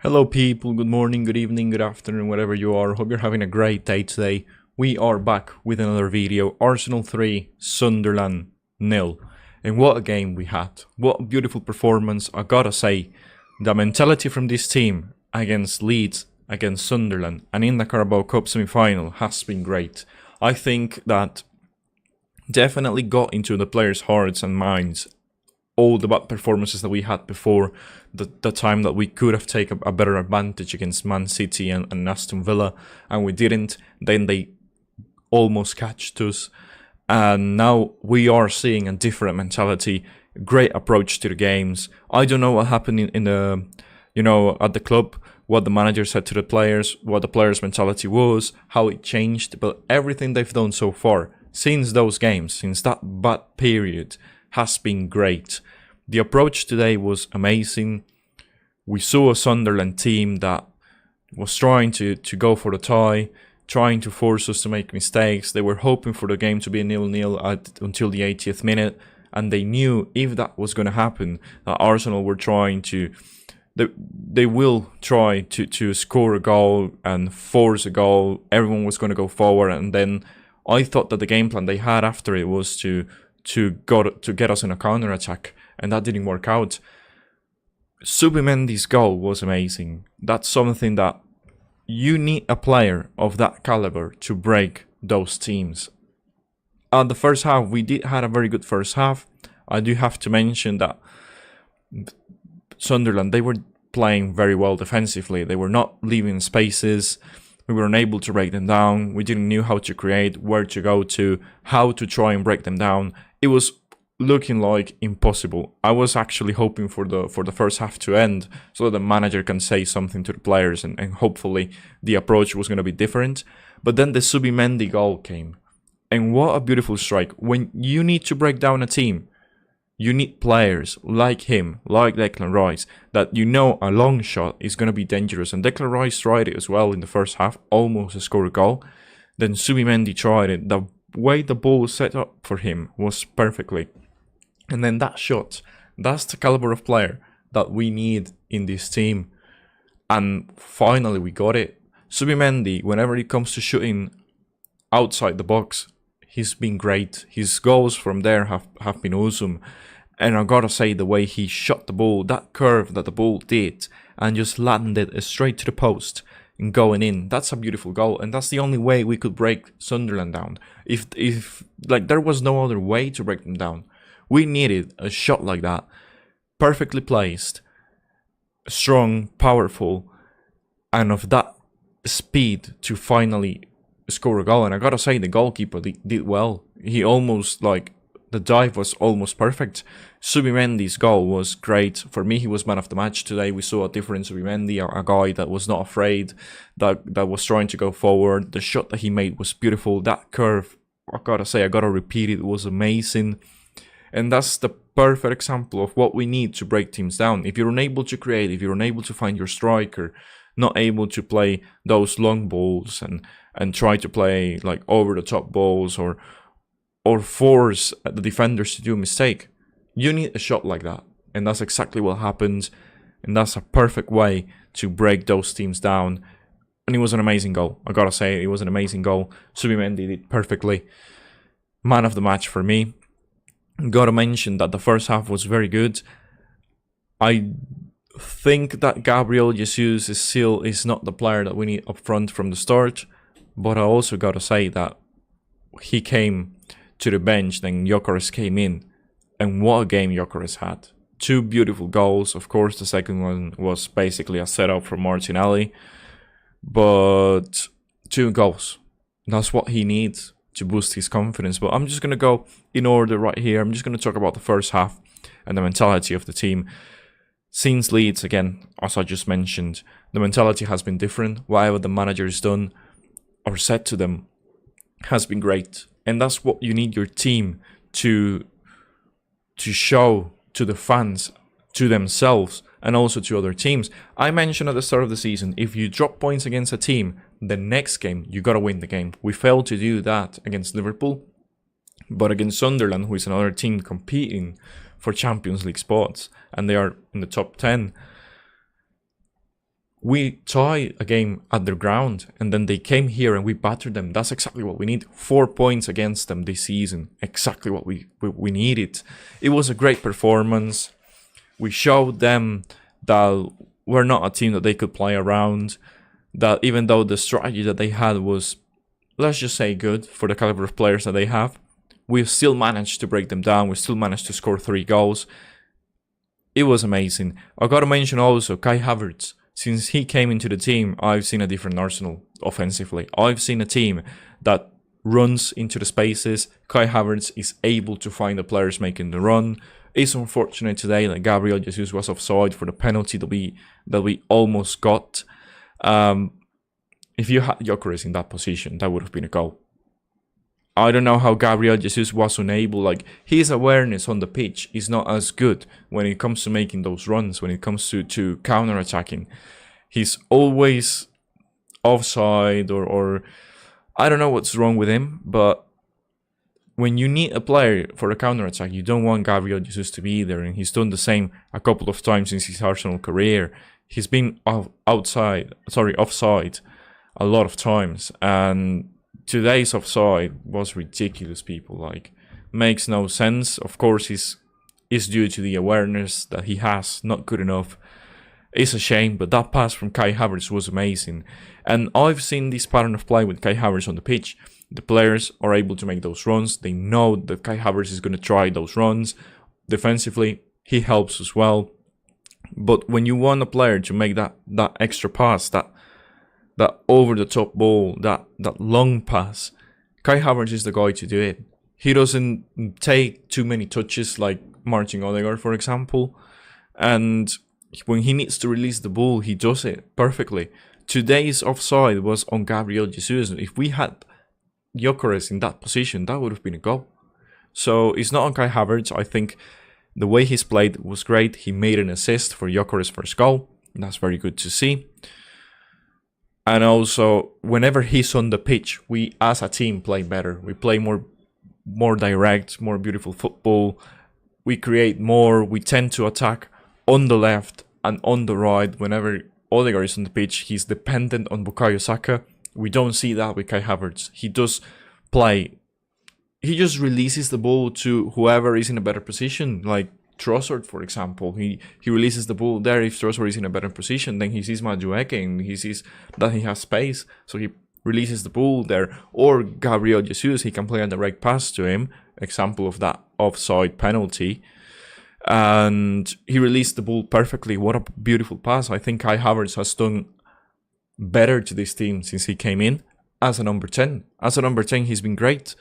Hello people, good morning, good evening, good afternoon, whatever you are. Hope you're having a great day today. We are back with another video. Arsenal 3, Sunderland 0. And what a game we had. What a beautiful performance. I gotta say, the mentality from this team against Leeds, against Sunderland, and in the Carabao Cup semi-final has been great. I think that definitely got into the players' hearts and minds all the bad performances that we had before, the time that we could have taken a better advantage against Man City and Aston Villa, and we didn't. Then they almost catched us, and now we are seeing a different mentality, great approach to the games. I don't know what happened in the, at the club, what the manager said to the players, what the players' mentality was, how it changed, but everything they've done so far, since those games, since that bad period, has been great. The approach today was amazing. We saw a Sunderland team that was trying to go for the tie, trying to force us to make mistakes. They were hoping for the game to be 0-0 until the 80th minute, and they knew if that was going to happen, that Arsenal were trying to, they will try to score a goal and force a goal. Everyone was going to go forward, and then I thought that the game plan they had after it was to get us in a counter attack, and that didn't work out. Subimendi's goal was amazing. That's something that you need a player of that caliber to break those teams. The first half, we did had a very good first half. I do have to mention that Sunderland, they were playing very well defensively. They were not leaving spaces. We were unable to break them down. We didn't know how to create, where to go to, how to try and break them down. It was looking like impossible. I was actually hoping for the first half to end so that the manager can say something to the players, and hopefully the approach was going to be different. But then the Subimendi goal came. And what a beautiful strike. When you need to break down a team, you need players like him, like Declan Rice, that a long shot is going to be dangerous. And Declan Rice tried it as well in the first half, almost scored a goal. Then Subimendi tried it. The way the ball was set up for him was perfectly. And then that shot, that's the caliber of player that we need in this team. And finally we got it. Subimendi, whenever it comes to shooting outside the box, he's been great. His goals from there have been awesome. And I gotta say, the way he shot the ball, that curve that the ball did, and just landed straight to the post and going in, that's a beautiful goal. And that's the only way we could break Sunderland down. If like there was no other way to break them down. We needed a shot like that, perfectly placed, strong, powerful, and of that speed to finally score a goal. And I gotta say, the goalkeeper did well. He almost, the dive was almost perfect. Subimendi's goal was great. For me, he was man of the match today. We saw a different Subimendi, a guy that was not afraid, that was trying to go forward. The shot that he made was beautiful. That curve, I gotta repeat it, was amazing. And that's the perfect example of what we need to break teams down. If you're unable to create, if you're unable to find your striker, not able to play those long balls and try to play like over the top balls or force the defenders to do a mistake, you need a shot like that. And that's exactly what happened. And that's a perfect way to break those teams down. And it was an amazing goal. I gotta say, it was an amazing goal. Subimendi did it perfectly. Man of the match for me. Gotta mention that the first half was very good. I think that Gabriel Jesus is not the player that we need up front from the start. But I also gotta say that he came to the bench, then Gyökeres came in. And what a game Gyökeres had. 2 beautiful goals. Of course, the second one was basically a setup from Martinelli. But 2 goals. That's what he needs to boost his confidence. But I'm just going to go in order right here. I'm just going to talk about the first half and the mentality of the team. Since Leeds, again, as I just mentioned, the mentality has been different. Whatever the manager has done or said to them has been great. And that's what you need your team to show to the fans, to themselves, and also to other teams. I mentioned at the start of the season, if you drop points against a team, the next game, you gotta win the game. We failed to do that against Liverpool, but against Sunderland, who is another team competing for Champions League spots, and they are in the top 10, We tied a game at their ground, and then they came here and we battered them. That's exactly what we need. 4 points against them this season. Exactly what we needed. It was a great performance. We showed them that we're not a team that they could play around. That even though the strategy that they had was, let's just say, good for the caliber of players that they have, we still managed to break them down. We still managed to score 3 goals. It was amazing. I gotta mention also Kai Havertz. Since he came into the team, I've seen a different Arsenal offensively. I've seen a team that runs into the spaces. Kai Havertz is able to find the players making the run. It's unfortunate today that Gabriel Jesus was offside for the penalty that we almost got. If you had Gyökeres in that position, that would have been a goal. I don't know how Gabriel Jesus was unable. Like, his awareness on the pitch is not as good when it comes to making those runs, when it comes to counter-attacking. He's always offside or I don't know what's wrong with him, but when you need a player for a counter-attack, you don't want Gabriel Jesus to be there, and he's done the same a couple of times since his Arsenal career. He's been offside a lot of times, and today's offside was ridiculous, people. Like, makes no sense. Of course, is due to the awareness that he has, not good enough. It's a shame, but that pass from Kai Havertz was amazing. And I've seen this pattern of play with Kai Havertz on the pitch. The players are able to make those runs. They know that Kai Havertz is going to try those runs. Defensively, he helps as well. But when you want a player to make that extra pass, that over-the-top ball, that long pass, Kai Havertz is the guy to do it. He doesn't take too many touches like Martin Odegaard, for example. And when he needs to release the ball, he does it perfectly. Today's offside was on Gabriel Jesus. If we had Gyökeres in that position, that would have been a goal. So it's not on Kai Havertz. I think the way he's played was great. He made an assist for Gyökeres' first goal. That's very good to see. And also, whenever he's on the pitch, we as a team play better. We play more direct, more beautiful football. We create more. We tend to attack on the left and on the right. Whenever Odegaard is on the pitch, he's dependent on Bukayo Saka. We don't see that with Kai Havertz. He does play. He just releases the ball to whoever is in a better position, like Trossard, for example. He releases the ball there. If Trossard is in a better position, then he sees Madueke and he sees that he has space, so he releases the ball there. Or Gabriel Jesus, he can play a direct pass to him, example of that offside penalty, and he released the ball perfectly. What a beautiful pass. I think Kai Havertz has done better to this team since he came in as a number 10. As a number 10, he's been great.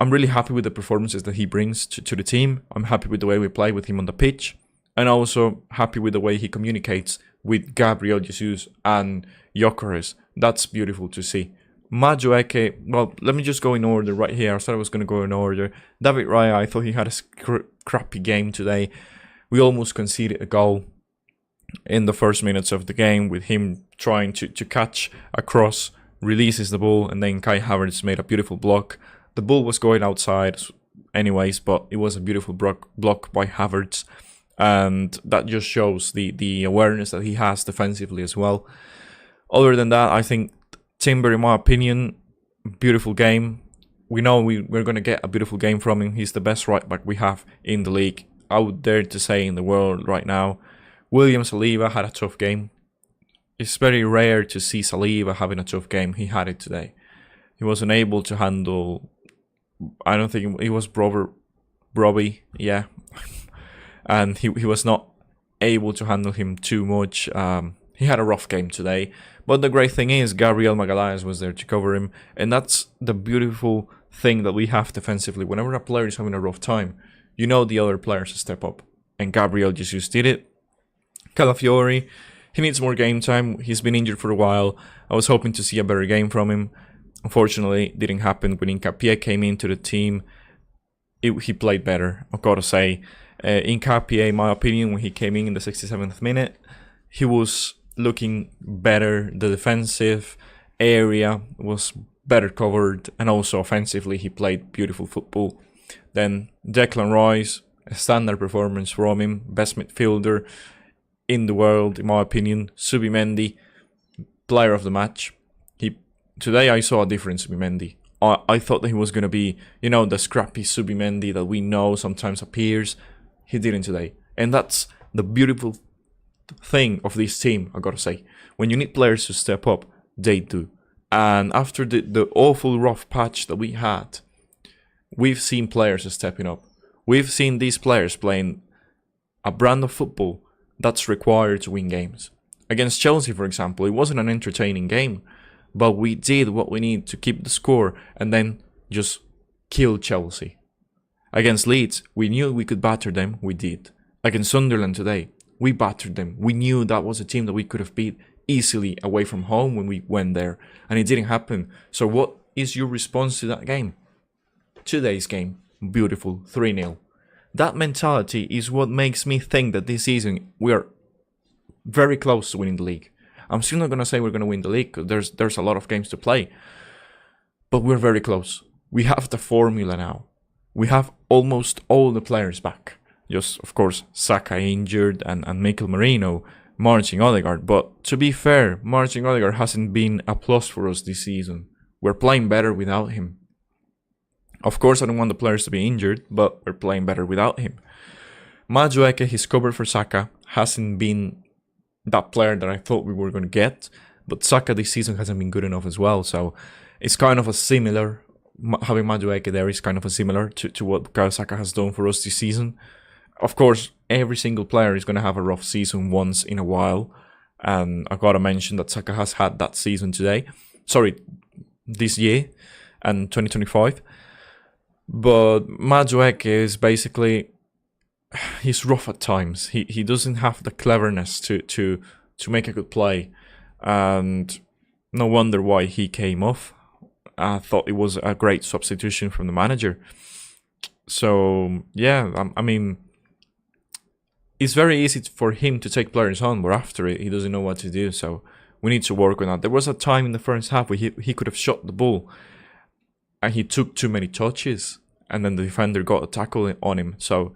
I'm really happy with the performances that he brings to the team. I'm happy with the way we play with him on the pitch, and also happy with the way he communicates with Gabriel Jesus and Gyökeres. That's beautiful to see. Madueke, well, let me just go in order right here. I said I was going to go in order. David Raya, I thought he had a crappy game today. We almost conceded a goal in the first minutes of the game with him trying to catch a cross, releases the ball, and then Kai Havertz made a beautiful block. The ball was going outside anyways, but it was a beautiful block by Havertz, and that just shows the awareness that he has defensively as well. Other than that, I think Timber, in my opinion, beautiful game. We know we're going to get a beautiful game from him. He's the best right back we have in the league, I would dare to say, in the world right now. William Saliba had a tough game. It's very rare to see Saliba having a tough game. He had it today. He wasn't able to handle, I don't think it was Robbie, yeah. And he was not able to handle him too much. He had a rough game today. But the great thing is Gabriel Magalhaes was there to cover him. And that's the beautiful thing that we have defensively. Whenever a player is having a rough time, you know the other players step up. And Gabriel Jesus did it. Calafiori, he needs more game time. He's been injured for a while. I was hoping to see a better game from him. Unfortunately, didn't happen. When Nkapie came into the team, he played better, I've got to say. Nkapie, in my opinion, when he came in the 67th minute, he was looking better. The defensive area was better covered, and also offensively, he played beautiful football. Then Declan Rice, a standard performance from him, best midfielder. in the world, in my opinion. Subimendi, player of the match. Today I saw a different Subimendi. I thought that he was going to be, the scrappy Subimendi that we know sometimes appears. He didn't today. And that's the beautiful thing of this team, I gotta say. When you need players to step up, they do. And after the awful rough patch that we had, we've seen players stepping up. We've seen these players playing a brand of football that's required to win games. Against Chelsea, for example, it wasn't an entertaining game, but we did what we need to keep the score and then just kill Chelsea. Against Leeds, we knew we could batter them, we did. Against Sunderland today, we battered them. We knew that was a team that we could have beat easily away from home when we went there, and it didn't happen. So what is your response to that game? Today's game, beautiful, 3-0. That mentality is what makes me think that this season we are very close to winning the league. I'm still not going to say we're going to win the league, because there's a lot of games to play. But we're very close. We have the formula now. We have almost all the players back. Just, of course, Saka injured and Mikel Merino, Martin Odegaard. But to be fair, Martin Odegaard hasn't been a plus for us this season. We're playing better without him. Of course, I don't want the players to be injured, but we're playing better without him. Madueke, his cover for Saka, hasn't been that player that I thought we were going to get. But Saka this season hasn't been good enough as well. So it's kind of a similar, having Madueke there is kind of a similar to what Bukayo Saka has done for us this season. Of course, every single player is going to have a rough season once in a while. And I got to mention that Saka has had that season this year and 2025. But Madueke is basically, he's rough at times. He doesn't have the cleverness to make a good play. And no wonder why he came off. I thought it was a great substitution from the manager. So, yeah, I mean, it's very easy for him to take players on, but after it, he doesn't know what to do. So we need to work on that. There was a time in the first half where he could have shot the ball and he took too many touches and then the defender got a tackle on him. So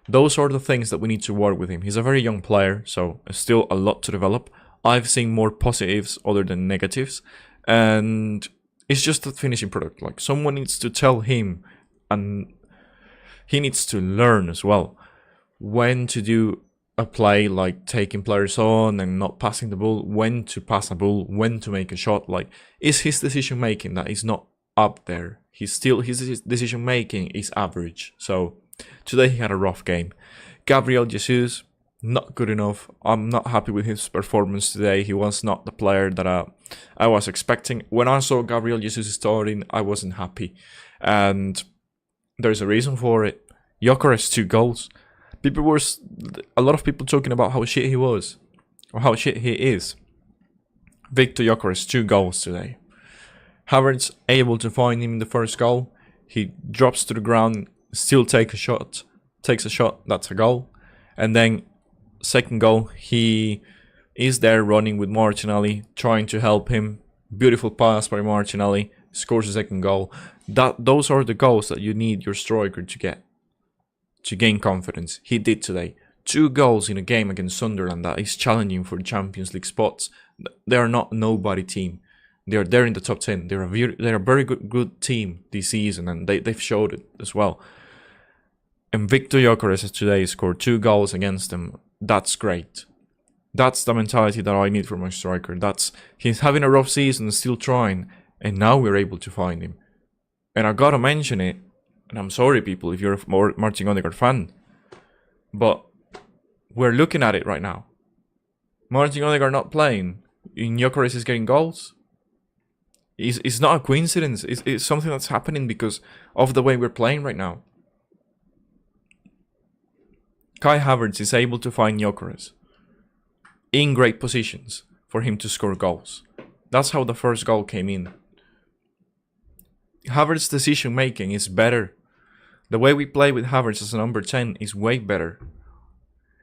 those are the things that we need to work with him. He's a very young player, so still a lot to develop. I've seen more positives other than negatives. And it's just a finishing product. Like, someone needs to tell him, and he needs to learn as well when to do a play, like taking players on and not passing the ball, when to pass a ball, when to make a shot. Like, is his decision making that is not up there. His decision making is average. So today he had a rough game. Gabriel Jesus, not good enough. I'm not happy with his performance today. He was not the player that I was expecting. When I saw Gabriel Jesus starting, I wasn't happy. And there's a reason for it. Gyökeres 2 goals. A lot of people talking about how shit he was, or how shit he is. Victor Gyökeres 2 goals today. Havertz able to find him in the first goal. He drops to the ground, still takes a shot, that's a goal. And then second goal, he is there running with Martinelli, trying to help him. Beautiful pass by Martinelli, scores a second goal. Those are the goals that you need your striker to get, to gain confidence. He did today. 2 goals in a game against Sunderland that is challenging for the Champions League spots. They are not a nobody team. They are there in the top 10. They're a very good team this season, and they've showed it as well. And Victor Gyökeres today scored 2 goals against them. That's great. That's the mentality that I need from my striker. He's having a rough season, still trying, and now we're able to find him. And I gotta mention it, and I'm sorry people if you're a Martin Odegaard fan, but we're looking at it right now. Martin Odegaard not playing, and Gyökeres is getting goals. It's not a coincidence. It's something that's happening because of the way we're playing right now. Kai Havertz is able to find Gyökeres in great positions for him to score goals. That's how the first goal came in. Havertz's decision making is better. The way we play with Havertz as a number 10 is way better.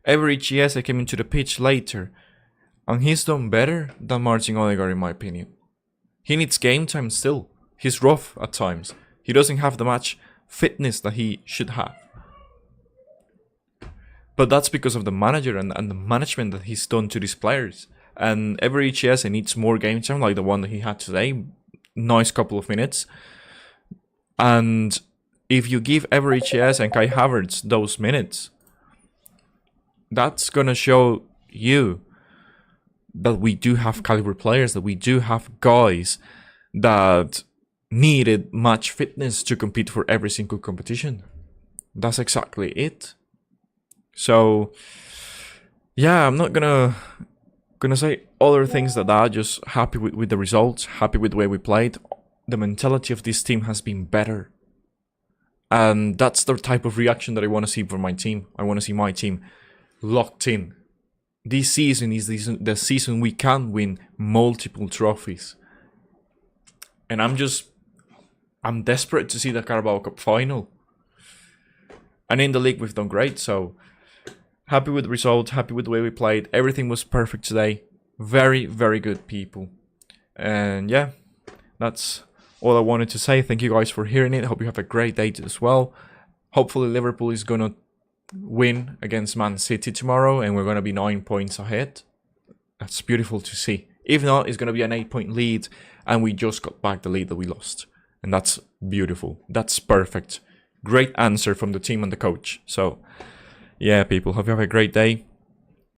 Every Chiesa came into the pitch later, and he's done better than Martin Odegaard in my opinion. He needs game time still. He's rough at times. He doesn't have the match fitness that he should have. But that's because of the manager and the management that he's done to these players. And every ECS needs more game time, like the one that he had today. Nice couple of minutes. And if you give every ECS and Kai Havertz those minutes, that's going to show you that we do have caliber players, that we do have guys that needed match fitness to compete for every single competition. That's exactly it. So, yeah, I'm not gonna say other things than that. Just happy with the results, happy with the way we played. The mentality of this team has been better. And that's the type of reaction that I want to see from my team. I want to see my team locked in. This season is the season we can win multiple trophies. And I'm desperate to see the Carabao Cup final. And in the league, we've done great. So, happy with the result, happy with the way we played. Everything was perfect today. Very, very good people. And yeah, that's all I wanted to say. Thank you guys for hearing it. Hope you have a great day as well. Hopefully Liverpool is going to win against Man City tomorrow and we're going to be 9 points ahead. That's beautiful to see. If not, it's going to be an 8-point lead and we just got back the lead that we lost. And that's beautiful. That's perfect. Great answer from the team and the coach. So, yeah, people, hope you have a great day.